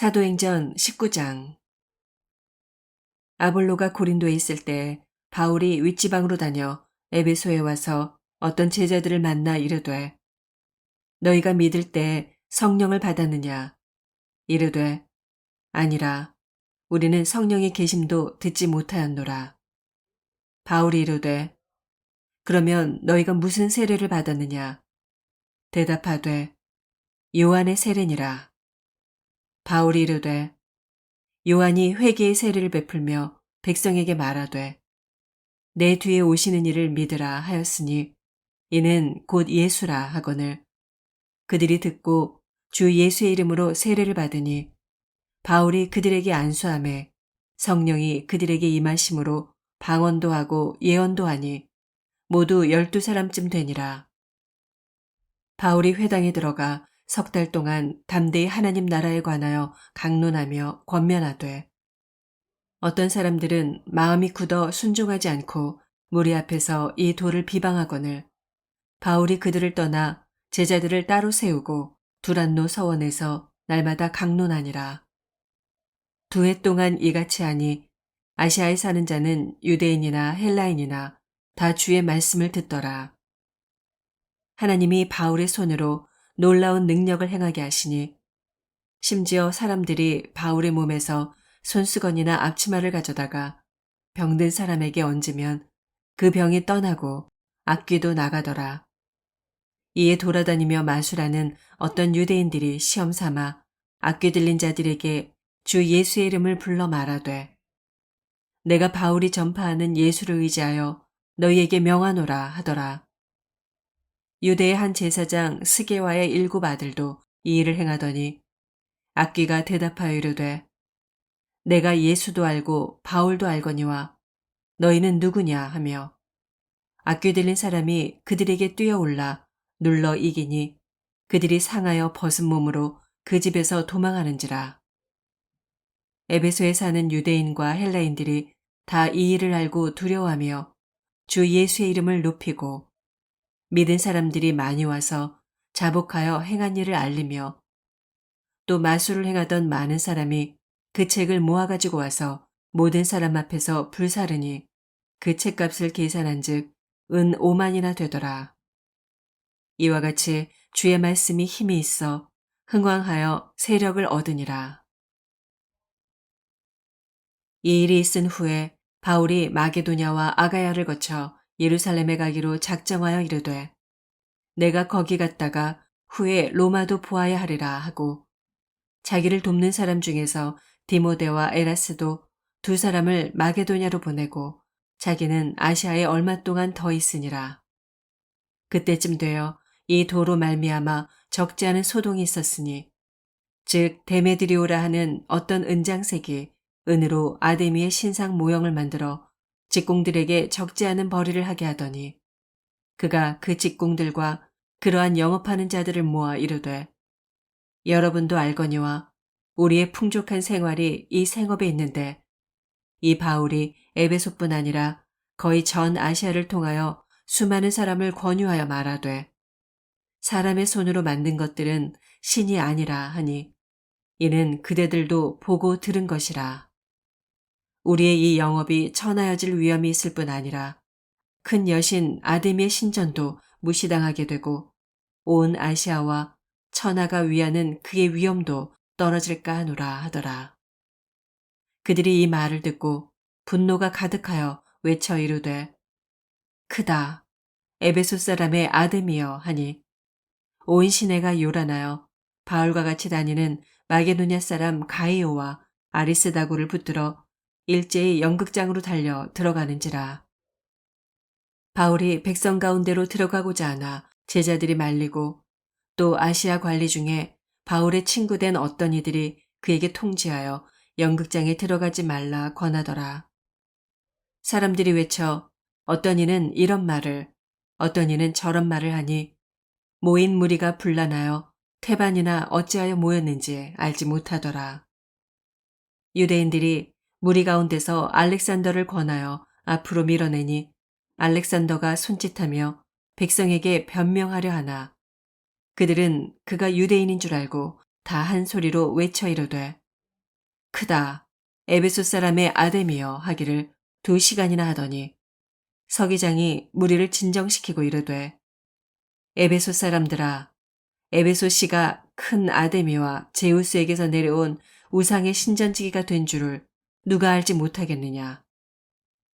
사도행전 19장. 아볼로가 고린도에 있을 때 바울이 윗지방으로 다녀 에베소에 와서 어떤 제자들을 만나 이르되, 너희가 믿을 때 성령을 받았느냐? 이르되, 아니라 우리는 성령의 계심도 듣지 못하였노라. 바울이 이르되, 그러면 너희가 무슨 세례를 받았느냐? 대답하되, 요한의 세례니라. 바울이 이르되, 요한이 회개의 세례를 베풀며 백성에게 말하되, 내 뒤에 오시는 이를 믿으라 하였으니 이는 곧 예수라 하거늘. 그들이 듣고 주 예수의 이름으로 세례를 받으니 바울이 그들에게 안수하매 성령이 그들에게 임하심으로 방언도 하고 예언도 하니 모두 12사람쯤 되니라. 바울이 회당에 들어가 석 달 동안 담대히 하나님 나라에 관하여 강론하며 권면하되, 어떤 사람들은 마음이 굳어 순종하지 않고 무리 앞에서 이 도를 비방하거늘 바울이 그들을 떠나 제자들을 따로 세우고 두란노 서원에서 날마다 강론하니라. 2해 동안 이같이 하니 아시아에 사는 자는 유대인이나 헬라인이나 다 주의 말씀을 듣더라. 하나님이 바울의 손으로 놀라운 능력을 행하게 하시니 심지어 사람들이 바울의 몸에서 손수건이나 앞치마를 가져다가 병든 사람에게 얹으면 그 병이 떠나고 악귀도 나가더라. 이에 돌아다니며 마술하는 어떤 유대인들이 시험 삼아 악귀 들린 자들에게 주 예수의 이름을 불러 말하되, 내가 바울이 전파하는 예수를 의지하여 너희에게 명하노라 하더라. 유대의 한 제사장 스게와의 7 아들도 이 일을 행하더니 악귀가 대답하여 이르되, 내가 예수도 알고 바울도 알거니와 너희는 누구냐 하며 악귀 들린 사람이 그들에게 뛰어올라 눌러 이기니 그들이 상하여 벗은 몸으로 그 집에서 도망하는지라. 에베소에 사는 유대인과 헬라인들이 다 이 일을 알고 두려워하며 주 예수의 이름을 높이고 믿은 사람들이 많이 와서 자복하여 행한 일을 알리며 또 마술을 행하던 많은 사람이 그 책을 모아가지고 와서 모든 사람 앞에서 불사르니 그 책값을 계산한 즉 은 5만이나 되더라. 이와 같이 주의 말씀이 힘이 있어 흥왕하여 세력을 얻으니라. 이 일이 있은 후에 바울이 마게도냐와 아가야를 거쳐 예루살렘에 가기로 작정하여 이르되, 내가 거기 갔다가 후에 로마도 보아야 하리라 하고 자기를 돕는 사람 중에서 디모데와 에라스도 2사람을 마게도냐로 보내고 자기는 아시아에 얼마 동안 더 있으니라. 그때쯤 되어 이 도로 말미암아 적지 않은 소동이 있었으니 즉 데메드리오라 하는 어떤 은장색이 은으로 아데미의 신상 모형을 만들어 직공들에게 적지 않은 벌이를 하게 하더니 그가 그 직공들과 그러한 영업하는 자들을 모아 이르되, 여러분도 알거니와 우리의 풍족한 생활이 이 생업에 있는데 이 바울이 에베소뿐 아니라 거의 전 아시아를 통하여 수많은 사람을 권유하여 말하되, 사람의 손으로 만든 것들은 신이 아니라 하니 이는 그대들도 보고 들은 것이라. 우리의 이 영업이 천하여질 위험이 있을 뿐 아니라 큰 여신 아데미의 신전도 무시당하게 되고 온 아시아와 천하가 위하는 그의 위엄도 떨어질까 하노라 하더라. 그들이 이 말을 듣고 분노가 가득하여 외쳐 이르되, 크다 에베소 사람의 아데미여 하니 온 시내가 요란하여 바울과 같이 다니는 마게도냐 사람 가이오와 아리스다고를 붙들어 일제히 연극장으로 달려 들어가는지라. 바울이 백성 가운데로 들어가고자 하나 제자들이 말리고 또 아시아 관리 중에 바울의 친구된 어떤 이들이 그에게 통지하여 연극장에 들어가지 말라 권하더라. 사람들이 외쳐 어떤 이는 이런 말을 어떤 이는 저런 말을 하니 모인 무리가 분란하여 태반이나 어찌하여 모였는지 알지 못하더라. 유대인들이 무리 가운데서 알렉산더를 권하여 앞으로 밀어내니 알렉산더가 손짓하며 백성에게 변명하려 하나 그들은 그가 유대인인 줄 알고 다 한 소리로 외쳐 이르되, 크다. 에베소 사람의 아데미여 하기를 2시간이나 하더니 서기장이 무리를 진정시키고 이르되 에베소 사람들아 에베소 씨가 큰 아데미와 제우스에게서 내려온 우상의 신전지기가 된 줄을 누가 알지 못하겠느냐.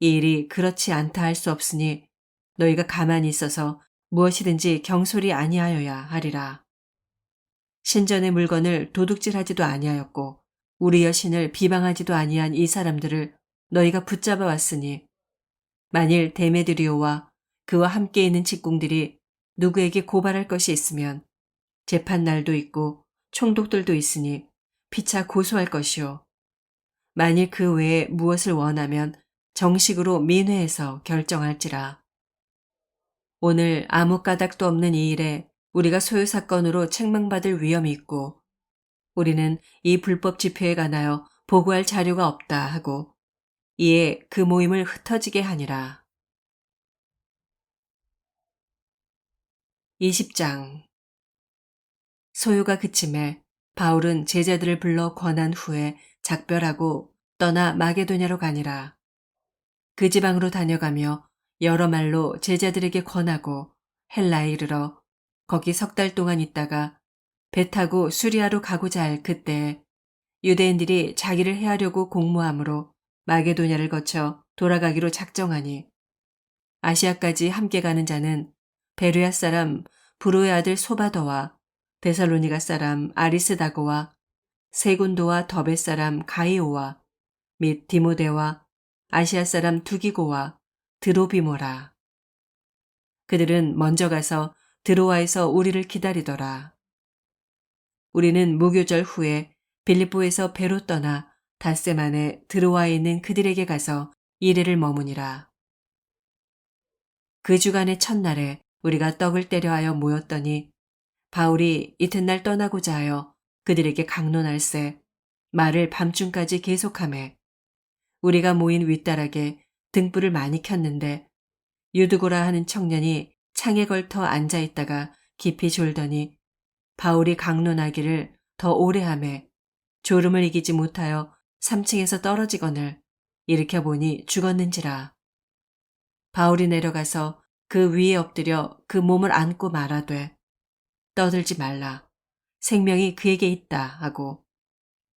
이 일이 그렇지 않다 할 수 없으니 너희가 가만히 있어서 무엇이든지 경솔이 아니하여야 하리라. 신전의 물건을 도둑질하지도 아니하였고 우리 여신을 비방하지도 아니한 이 사람들을 너희가 붙잡아 왔으니 만일 데메드리오와 그와 함께 있는 직공들이 누구에게 고발할 것이 있으면 재판 날도 있고 총독들도 있으니 피차 고소할 것이요. 만일 그 외에 무엇을 원하면 정식으로 민회에서 결정할지라. 오늘 아무 까닭도 없는 이 일에 우리가 소요 사건으로 책망받을 위험이 있고 우리는 이 불법 집회에 관하여 보고할 자료가 없다 하고 이에 그 모임을 흩어지게 하니라. 20장 소요가 그침에 바울은 제자들을 불러 권한 후에 작별하고 떠나 마게도냐로 가니라. 그 지방으로 다녀가며 여러 말로 제자들에게 권하고 헬라에 이르러 거기 3달 동안 있다가 배 타고 수리아로 가고자 할 그때에 유대인들이 자기를 해하려고 공모함으로 마게도냐를 거쳐 돌아가기로 작정하니 아시아까지 함께 가는 자는 베르야 사람 브로의 아들 소바더와 데살로니가 사람 아리스다고와 세군도와 더베 사람 가이오와 및 디모데와 아시아 사람 두기고와 드로비모라. 그들은 먼저 가서 드로아에서 우리를 기다리더라. 우리는 무교절 후에 빌립보에서 배로 떠나 닷새 만에 드로아에 있는 그들에게 가서 이래를 머무니라. 그 주간의 첫날에 우리가 떡을 때려 하여 모였더니 바울이 이튿날 떠나고자 하여 그들에게 강론할세 말을 밤중까지 계속하매 우리가 모인 윗다락에 등불을 많이 켰는데 유드고라 하는 청년이 창에 걸터 앉아있다가 깊이 졸더니 바울이 강론하기를 더 오래 하매 졸음을 이기지 못하여 3층에서 떨어지거늘 일으켜보니 죽었는지라. 바울이 내려가서 그 위에 엎드려 그 몸을 안고 말하되 떠들지 말라. 생명이 그에게 있다 하고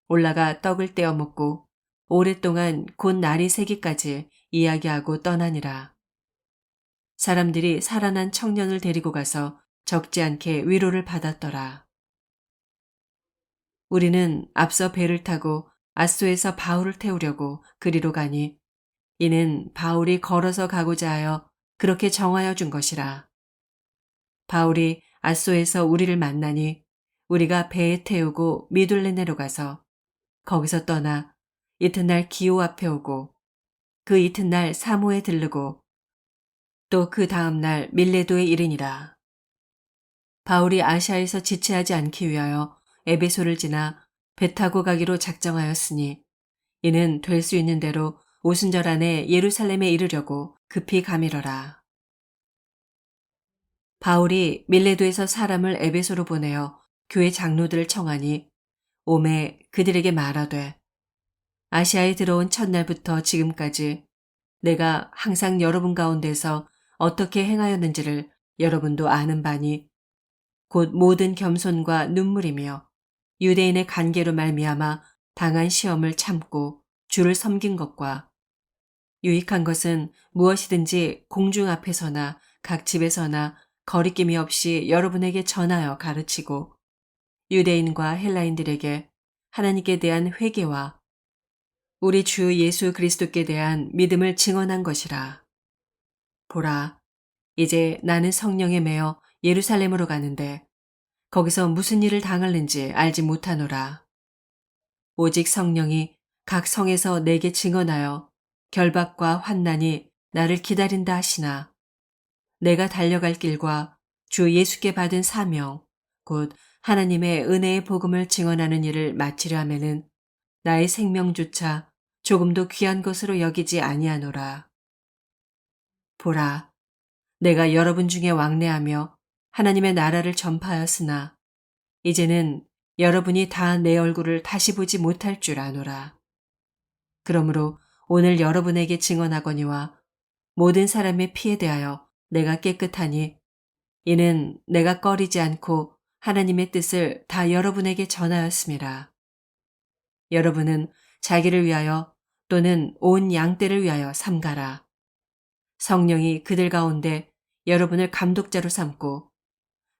올라가 떡을 떼어 먹고 오랫동안 곧 날이 새기까지 이야기하고 떠나니라. 사람들이 살아난 청년을 데리고 가서 적지 않게 위로를 받았더라. 우리는 앞서 배를 타고 아소에서 바울을 태우려고 그리로 가니 이는 바울이 걸어서 가고자 하여 그렇게 정하여 준 것이라. 바울이 아소에서 우리를 만나니 우리가 배에 태우고 미둘레네로 가서 거기서 떠나 이튿날 기오 앞에 오고 그 이튿날 사모에 들르고 또 그 다음날 밀레도에 이르니라. 바울이 아시아에서 지체하지 않기 위하여 에베소를 지나 배 타고 가기로 작정하였으니 이는 될 수 있는 대로 오순절 안에 예루살렘에 이르려고 급히 가미러라. 바울이 밀레도에서 사람을 에베소로 보내어 교회 장로들을 청하니 오매 그들에게 말하되 아시아에 들어온 첫날부터 지금까지 내가 항상 여러분 가운데서 어떻게 행하였는지를 여러분도 아는 바니 곧 모든 겸손과 눈물이며 유대인의 관계로 말미암아 당한 시험을 참고 주를 섬긴 것과 유익한 것은 무엇이든지 공중 앞에서나 각 집에서나 거리낌이 없이 여러분에게 전하여 가르치고 유대인과 헬라인들에게 하나님께 대한 회개와 우리 주 예수 그리스도께 대한 믿음을 증언한 것이라. 보라, 이제 나는 성령에 매여 예루살렘으로 가는데 거기서 무슨 일을 당할는지 알지 못하노라. 오직 성령이 각 성에서 내게 증언하여 결박과 환난이 나를 기다린다 하시나 내가 달려갈 길과 주 예수께 받은 사명 곧 하나님의 은혜의 복음을 증언하는 일을 마치려 하면은 나의 생명조차 조금도 귀한 것으로 여기지 아니하노라. 보라, 내가 여러분 중에 왕래하며 하나님의 나라를 전파하였으나 이제는 여러분이 다 내 얼굴을 다시 보지 못할 줄 아노라. 그러므로 오늘 여러분에게 증언하거니와 모든 사람의 피에 대하여 내가 깨끗하니 이는 내가 꺼리지 않고 하나님의 뜻을 다 여러분에게 전하였음이라. 여러분은 자기를 위하여 또는 온 양떼를 위하여 삼가라. 성령이 그들 가운데 여러분을 감독자로 삼고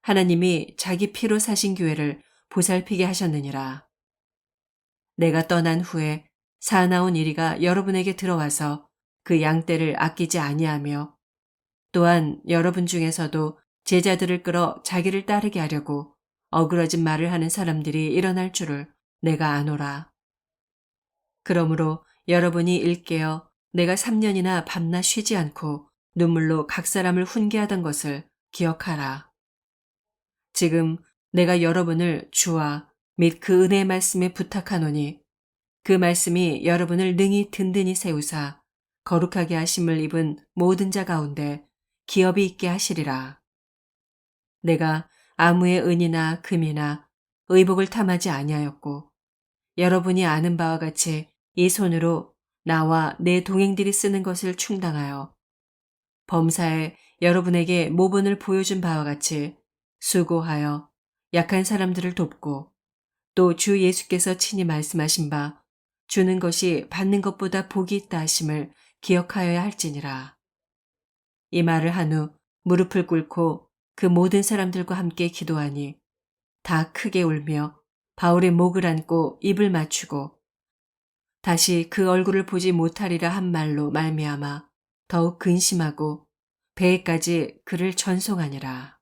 하나님이 자기 피로 사신 교회를 보살피게 하셨느니라. 내가 떠난 후에 사나운 이리가 여러분에게 들어와서 그 양떼를 아끼지 아니하며 또한 여러분 중에서도 제자들을 끌어 자기를 따르게 하려고 어그러진 말을 하는 사람들이 일어날 줄을 내가 아노라. 그러므로 여러분이 일깨어 내가 3년이나 밤낮 쉬지 않고 눈물로 각 사람을 훈계하던 것을 기억하라. 지금 내가 여러분을 주와 및 그 은혜의 말씀에 부탁하노니 그 말씀이 여러분을 능히 든든히 세우사 거룩하게 하심을 입은 모든 자 가운데 기업이 있게 하시리라. 내가 아무의 은이나 금이나 의복을 탐하지 아니하였고 여러분이 아는 바와 같이 이 손으로 나와 내 동행들이 쓰는 것을 충당하여 범사에 여러분에게 모본을 보여준 바와 같이 수고하여 약한 사람들을 돕고 또 주 예수께서 친히 말씀하신 바 주는 것이 받는 것보다 복이 있다 하심을 기억하여야 할지니라. 이 말을 한 후 무릎을 꿇고 그 모든 사람들과 함께 기도하니 다 크게 울며 바울의 목을 안고 입을 맞추고 다시 그 얼굴을 보지 못하리라 한 말로 말미암아 더욱 근심하고 배에까지 그를 전송하니라.